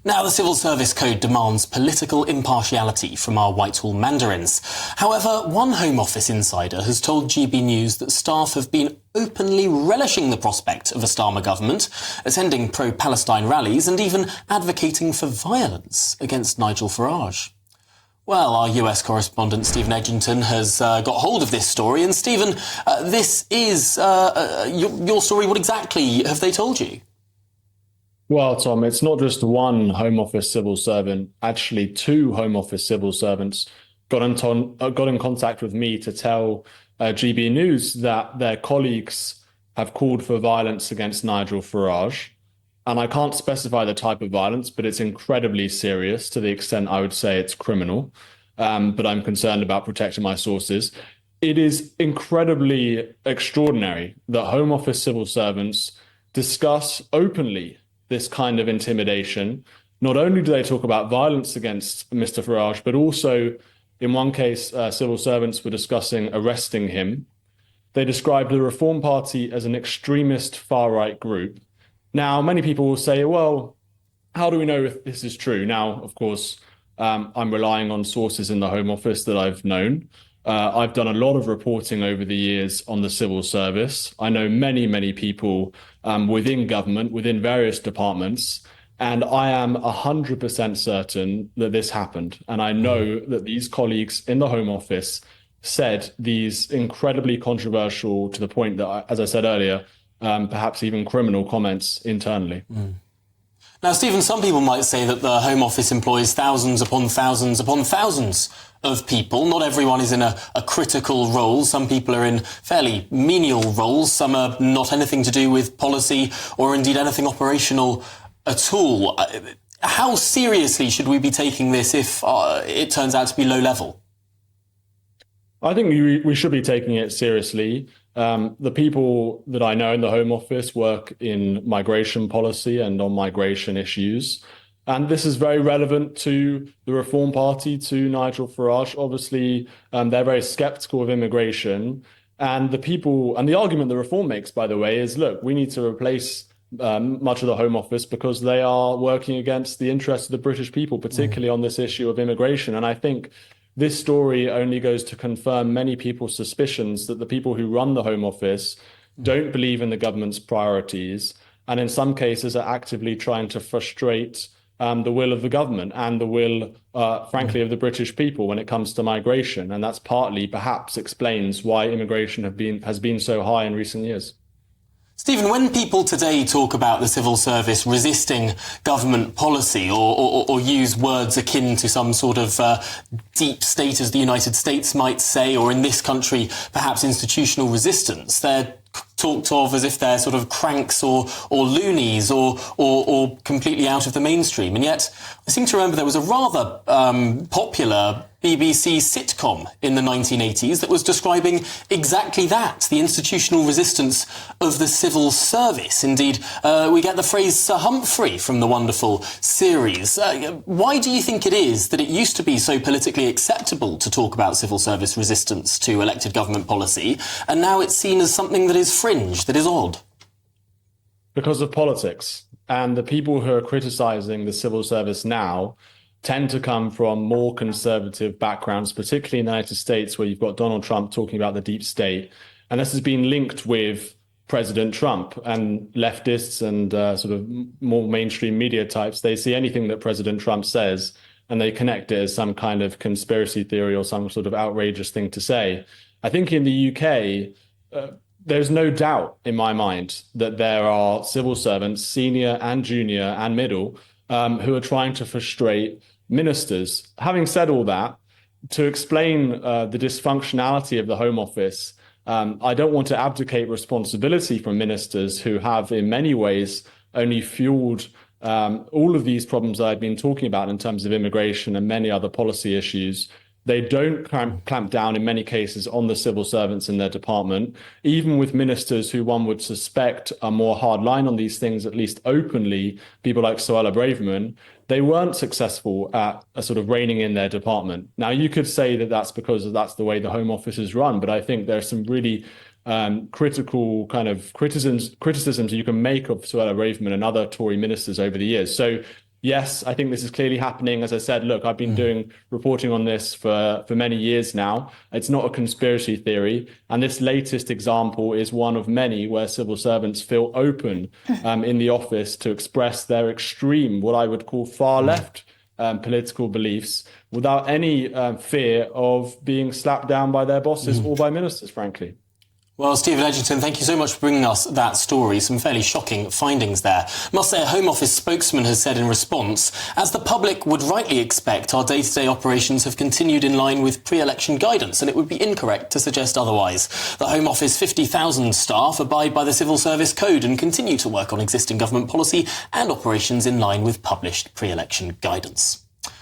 Now, the Civil Service Code demands political impartiality from our Whitehall mandarins. However, one Home Office insider has told GBNews that staff have been openly relishing the prospect of a Starmer government, attending pro-Palestine rallies and even advocating for violence against Nigel Farage. Well, our US correspondent Stephen Edginton has got hold of this story. And Stephen, this is your story. What exactly have they told you? Well, Tom, it's not just one Home Office civil servant. Actually, two Home Office civil servants got in contact with me to tell GBNews that their colleagues have called for violence against Nigel Farage. And I can't specify the type of violence, but it's incredibly serious to the extent I would say it's criminal. But I'm concerned about protecting my sources. It is incredibly extraordinary that Home Office civil servants discuss openly this kind of intimidation. Not only do they talk about violence against Mr. Farage, but also in one case, civil servants were discussing arresting him. They described the Reform Party as an extremist far-right group. Now, many people will say, well, how do we know if this is true? Now, of course, I'm relying on sources in the Home Office that I've known. I've done a lot of reporting over the years on the civil service. I know many, many people within government, within various departments, and I am 100% certain that this happened. And I know that these colleagues in the Home Office said these incredibly controversial, to the point that, as I said earlier, perhaps even criminal comments internally. Now, Stephen, some people might say that the Home Office employs thousands upon thousands upon thousands of people. Not everyone is in a critical role. Some people are in fairly menial roles. Some are not anything to do with policy or indeed anything operational at all. How seriously should we be taking this if it turns out to be low level? I think we should be taking it seriously. The people that I know in the Home Office work in migration policy and on migration issues. And this is very relevant to the Reform Party, to Nigel Farage. Obviously, they're very skeptical of immigration. And the argument the Reform makes, by the way, is, look, we need to replace much of the Home Office because they are working against the interests of the British people, particularly on this issue of immigration. And I think this story only goes to confirm many people's suspicions that the people who run the Home Office don't believe in the government's priorities, and in some cases are actively trying to frustrate the will of the government and the will, frankly, of the British people when it comes to migration. And that's partly, perhaps, explains why immigration has been so high in recent years. Stephen, when people today talk about the civil service resisting government policy or use words akin to some sort of deep state, as the United States might say, or in this country, perhaps institutional resistance, they're talked of as if they're sort of cranks or loonies or completely out of the mainstream. And yet, I seem to remember there was a rather popular BBC sitcom in the 1980s that was describing exactly that, the institutional resistance of the civil service. Indeed, we get the phrase Sir Humphrey from the wonderful series. Why do you think it is that it used to be so politically acceptable to talk about civil service resistance to elected government policy, and now it's seen as something that is fringe, that is odd? Because of politics. And the people who are criticising the civil service now tend to come from more conservative backgrounds, particularly in the United States, where you've got Donald Trump talking about the deep state. And this has been linked with President Trump, and leftists and sort of more mainstream media types. They see anything that President Trump says and they connect it as some kind of conspiracy theory or some sort of outrageous thing to say. I think in the UK, there's no doubt in my mind that there are civil servants, senior and junior and middle, who are trying to frustrate ministers. Having said all that, to explain the dysfunctionality of the Home Office, I don't want to abdicate responsibility from ministers who have in many ways only fueled all of these problems that I've been talking about in terms of immigration and many other policy issues. They don't clamp down in many cases on the civil servants in their department, even with ministers who one would suspect are more hardline on these things, at least openly, people like Suella Braverman. They weren't successful at sort of reining in their department. Now, you could say that that's because that's the way the Home Office is run, but I think there's some really critical kind of criticisms you can make of Suella Braverman and other Tory ministers over the years. So Yes, I think this is clearly happening. As I said, look, I've been doing reporting on this for many years now. It's not a conspiracy theory. And this latest example is one of many where civil servants feel open in the office to express their extreme, what I would call far left political beliefs without any fear of being slapped down by their bosses or by ministers, frankly. Well, Stephen Edginton, thank you so much for bringing us that story. Some fairly shocking findings there. Must say a Home Office spokesman has said in response, as the public would rightly expect, our day-to-day operations have continued in line with pre-election guidance, and it would be incorrect to suggest otherwise. The Home Office 50,000 staff abide by the Civil Service Code and continue to work on existing government policy and operations in line with published pre-election guidance.